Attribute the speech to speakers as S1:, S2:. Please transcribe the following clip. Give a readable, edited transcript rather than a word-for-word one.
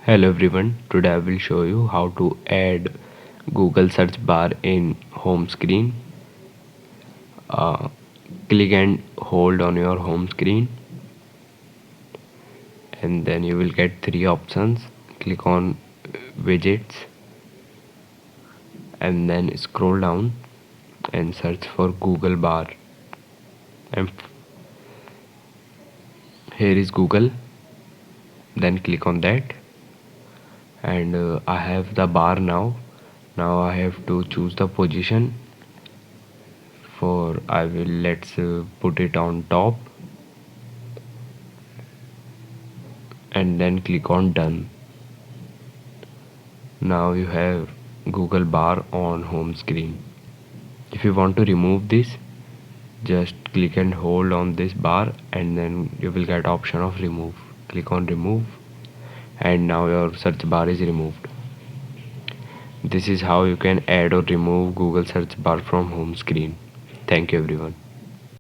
S1: Hello everyone, today I will show you how to add Google search bar in home screen. Uh, Click and hold on your home screen and then you will get three options. Click on widgets and then scroll down and search for Google bar, and here is Google. Then click on that and I have the bar now. Now I have to choose the position. For I will let's put it on top and then click on done. Now you have Google bar on home screen. If you want to remove this, just click and hold on this bar and then you will get option of remove. Click on remove and now your search bar is removed. This is how you can add or remove Google search bar from home screen. Thank you everyone.